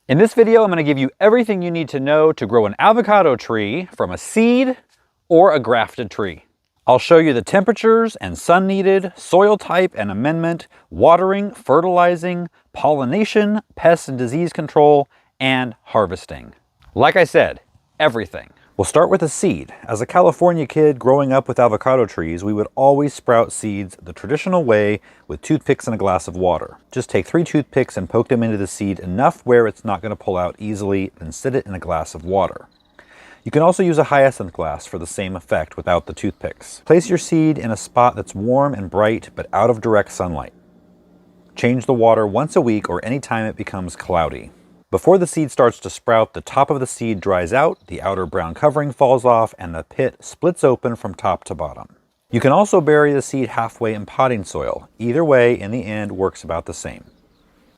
In this video, I'm going to give you everything you need to know to grow an avocado tree from a seed or a grafted tree. I'll show you the temperatures and sun needed, soil type and amendment, watering, fertilizing, pollination, pest and disease control, and harvesting. Like I said, everything. We'll start with a seed. As a California kid growing up with avocado trees, we would always sprout seeds the traditional way with toothpicks and a glass of water. Just take 3 toothpicks and poke them into the seed enough where it's not going to pull out easily, then sit it in a glass of water. You can also use a hyacinth glass for the same effect without the toothpicks. Place your seed in a spot that's warm and bright but out of direct sunlight. Change the water once a week or anytime it becomes cloudy. Before the seed starts to sprout, the top of the seed dries out, the outer brown covering falls off, and the pit splits open from top to bottom. You can also bury the seed halfway in potting soil. Either way, in the end, works about the same.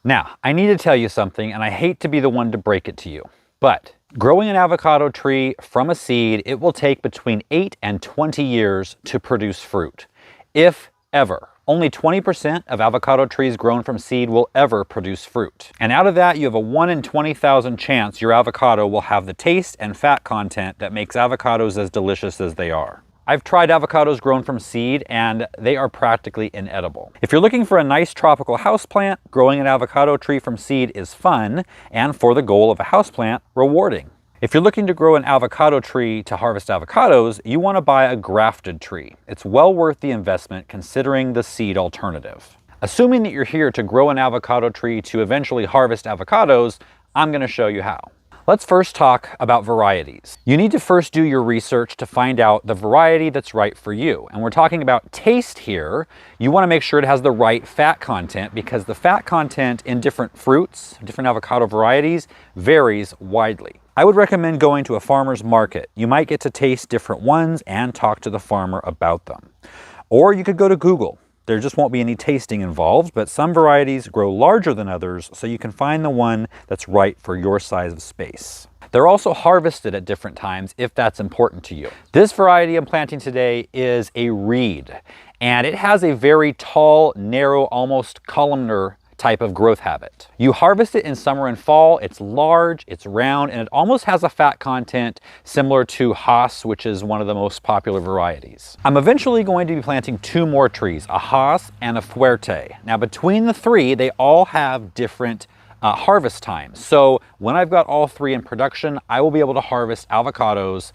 Now, I need to tell you something, and I hate to be the one to break it to you, but growing an avocado tree from a seed, it will take between 8 and 20 years to produce fruit, if ever. Only 20% of avocado trees grown from seed will ever produce fruit. And out of that, you have a 1 in 20,000 chance your avocado will have the taste and fat content that makes avocados as delicious as they are. I've tried avocados grown from seed and they are practically inedible. If you're looking for a nice tropical houseplant, growing an avocado tree from seed is fun and, for the goal of a houseplant, rewarding. If you're looking to grow an avocado tree to harvest avocados, you want to buy a grafted tree. It's well worth the investment considering the seed alternative. Assuming that you're here to grow an avocado tree to eventually harvest avocados, I'm going to show you how. Let's first talk about varieties. You need to first do your research to find out the variety that's right for you. And we're talking about taste here. You want to make sure it has the right fat content because the fat content in different fruits, different avocado varieties, varies widely. I would recommend going to a farmer's market. You might get to taste different ones and talk to the farmer about them. Or you could go to Google. There just won't be any tasting involved, but some varieties grow larger than others, so you can find the one that's right for your size of space. They're also harvested at different times if that's important to you. This variety I'm planting today is a reed, and it has a very tall, narrow, almost columnar type of growth habit. You harvest it in summer and fall. It's large, it's round, and it almost has a fat content similar to Hass, which is one of the most popular varieties. I'm eventually going to be planting 2 more trees, a Hass and a Fuerte. Now between the 3, they all have different harvest times. So when I've got all 3 in production, I will be able to harvest avocados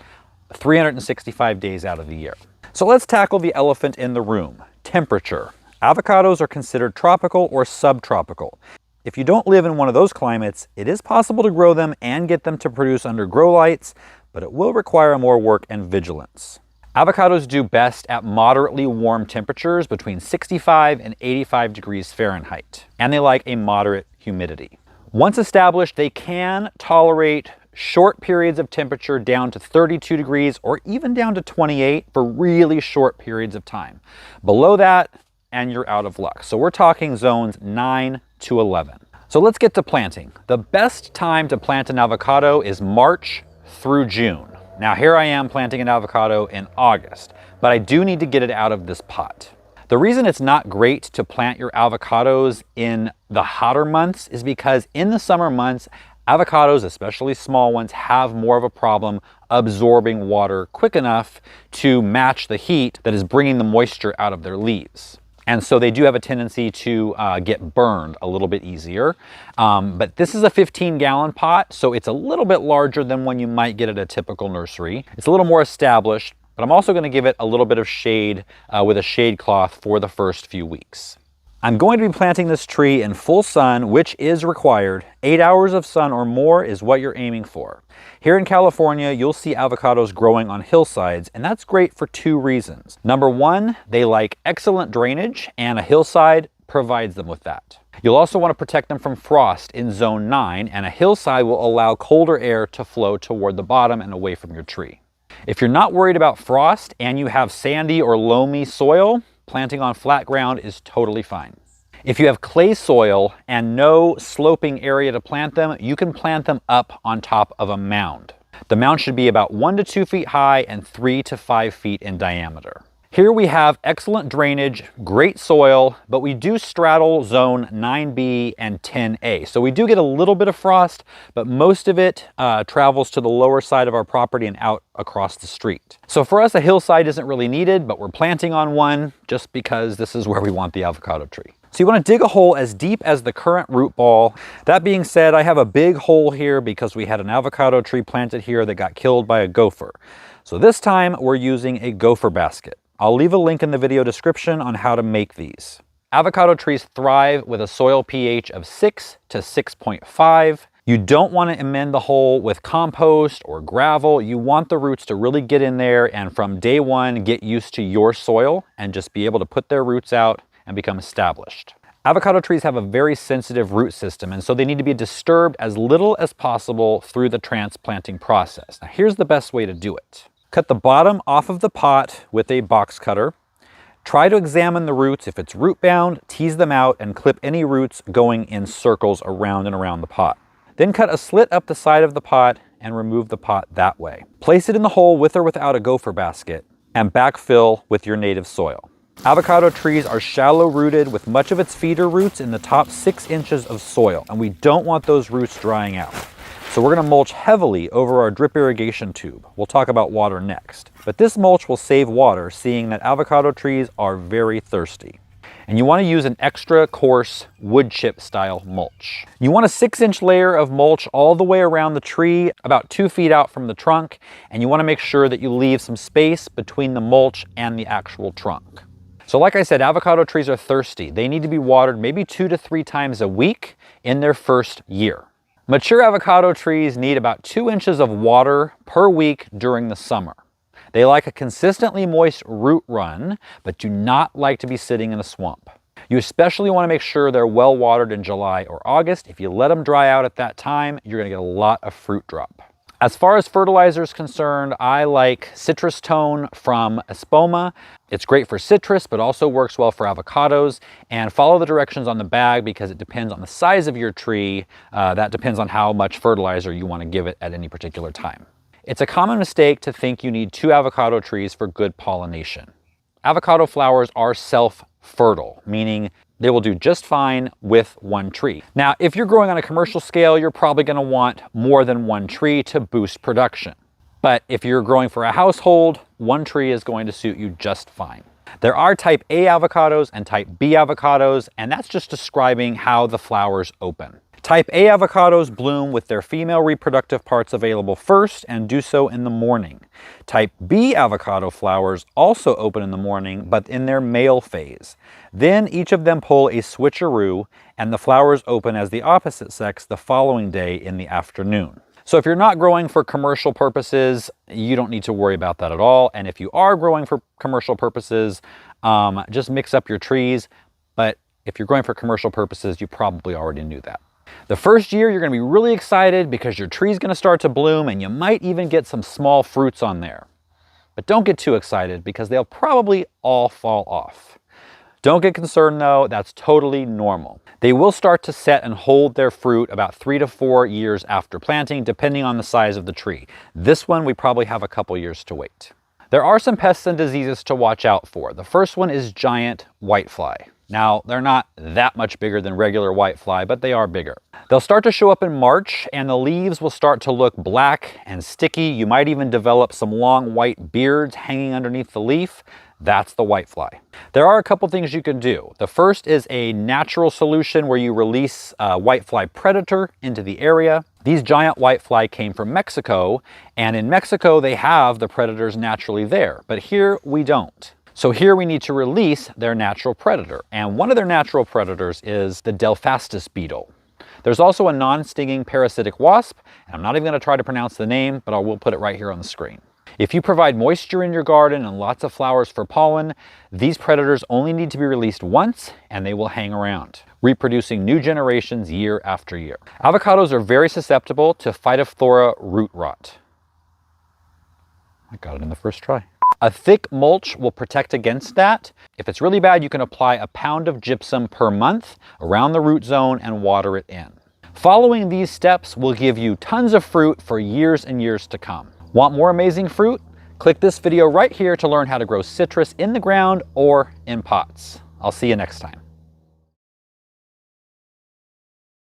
365 days out of the year. So let's tackle the elephant in the room, temperature. Avocados are considered tropical or subtropical. If you don't live in one of those climates, it is possible to grow them and get them to produce under grow lights, but it will require more work and vigilance. Avocados do best at moderately warm temperatures between 65 and 85 degrees Fahrenheit, and they like a moderate humidity. Once established, they can tolerate short periods of temperature down to 32 degrees or even down to 28 for really short periods of time. Below that, and you're out of luck. So we're talking zones 9 to 11. So let's get to planting. The best time to plant an avocado is March through June. Now here I am planting an avocado in August, but I do need to get it out of this pot. The reason it's not great to plant your avocados in the hotter months is because in the summer months, avocados, especially small ones, have more of a problem absorbing water quick enough to match the heat that is bringing the moisture out of their leaves. And so they do have a tendency to get burned a little bit easier. But this is a 15-gallon pot, so it's a little bit larger than one you might get at a typical nursery. It's a little more established, but I'm also going to give it a little bit of shade with a shade cloth for the first few weeks. I'm going to be planting this tree in full sun, which is required. 8 hours of sun or more is what you're aiming for. Here in California, you'll see avocados growing on hillsides, and that's great for 2 reasons. Number 1, they like excellent drainage, and a hillside provides them with that. You'll also want to protect them from frost in zone 9, and a hillside will allow colder air to flow toward the bottom and away from your tree. If you're not worried about frost and you have sandy or loamy soil, planting on flat ground is totally fine. If you have clay soil and no sloping area to plant them, you can plant them up on top of a mound. The mound should be about 1 to 2 feet high and 3 to 5 feet in diameter. Here we have excellent drainage, great soil, but we do straddle zone 9B and 10A. So we do get a little bit of frost, but most of it travels to the lower side of our property and out across the street. So for us, a hillside isn't really needed, but we're planting on one just because this is where we want the avocado tree. So you want to dig a hole as deep as the current root ball. That being said, I have a big hole here because we had an avocado tree planted here that got killed by a gopher. So this time we're using a gopher basket. I'll leave a link in the video description on how to make these. Avocado trees thrive with a soil pH of 6 to 6.5. You don't want to amend the hole with compost or gravel. You want the roots to really get in there and from day one get used to your soil and just be able to put their roots out and become established. Avocado trees have a very sensitive root system, and so they need to be disturbed as little as possible through the transplanting process. Now here's the best way to do it. Cut the bottom off of the pot with a box cutter. Try to examine the roots. If it's root bound, tease them out and clip any roots going in circles around and around the pot. Then cut a slit up the side of the pot and remove the pot that way. Place it in the hole with or without a gopher basket and backfill with your native soil. Avocado trees are shallow rooted with much of its feeder roots in the top 6 inches of soil, and we don't want those roots drying out. So we're going to mulch heavily over our drip irrigation tube. We'll talk about water next. But this mulch will save water, seeing that avocado trees are very thirsty. And you want to use an extra coarse wood chip style mulch. You want a 6-inch layer of mulch all the way around the tree, about 2 feet out from the trunk, and you want to make sure that you leave some space between the mulch and the actual trunk. So like I said, avocado trees are thirsty. They need to be watered maybe 2 to 3 times a week in their first year. Mature avocado trees need about 2 inches of water per week during the summer. They like a consistently moist root run, but do not like to be sitting in a swamp. You especially want to make sure they're well watered in July or August. If you let them dry out at that time, you're going to get a lot of fruit drop. As far as fertilizer is concerned, I like Citrus Tone from Espoma. It's great for citrus, but also works well for avocados. And follow the directions on the bag because it depends on the size of your tree. That depends on how much fertilizer you want to give it at any particular time. It's a common mistake to think you need 2 avocado trees for good pollination. Avocado flowers are self-fertile, meaning they will do just fine with 1 tree. Now, if you're growing on a commercial scale, you're probably going to want more than 1 tree to boost production. But if you're growing for a household, 1 tree is going to suit you just fine. There are type A avocados and type B avocados, and that's just describing how the flowers open. Type A avocados bloom with their female reproductive parts available first and do so in the morning. Type B avocado flowers also open in the morning, but in their male phase. Then each of them pull a switcheroo, and the flowers open as the opposite sex the following day in the afternoon. So if you're not growing for commercial purposes, you don't need to worry about that at all. And if you are growing for commercial purposes, just mix up your trees. But if you're growing for commercial purposes, you probably already knew that. The first year, you're going to be really excited because your tree's going to start to bloom and you might even get some small fruits on there. But don't get too excited because they'll probably all fall off. Don't get concerned though, that's totally normal. They will start to set and hold their fruit about 3 to 4 years after planting, depending on the size of the tree. This one, we probably have a couple years to wait. There are some pests and diseases to watch out for. The first one is giant whitefly. Now, they're not that much bigger than regular whitefly, but they are bigger. They'll start to show up in March, and the leaves will start to look black and sticky. You might even develop some long white beards hanging underneath the leaf. That's the whitefly. There are a couple things you can do. The first is a natural solution where you release a whitefly predator into the area. These giant whitefly came from Mexico, and in Mexico they have the predators naturally there, but here we don't. So here we need to release their natural predator, and one of their natural predators is the Delphastus beetle. There's also a non-stinging parasitic wasp, and I'm not even going to try to pronounce the name, but I will put it right here on the screen. If you provide moisture in your garden and lots of flowers for pollen, these predators only need to be released once and they will hang around, reproducing new generations year after year. Avocados are very susceptible to Phytophthora root rot. I got it in the first try. A thick mulch will protect against that. If it's really bad, you can apply a pound of gypsum per month around the root zone and water it in. Following these steps will give you tons of fruit for years and years to come. Want more amazing fruit? Click this video right here to learn how to grow citrus in the ground or in pots. I'll see you next time.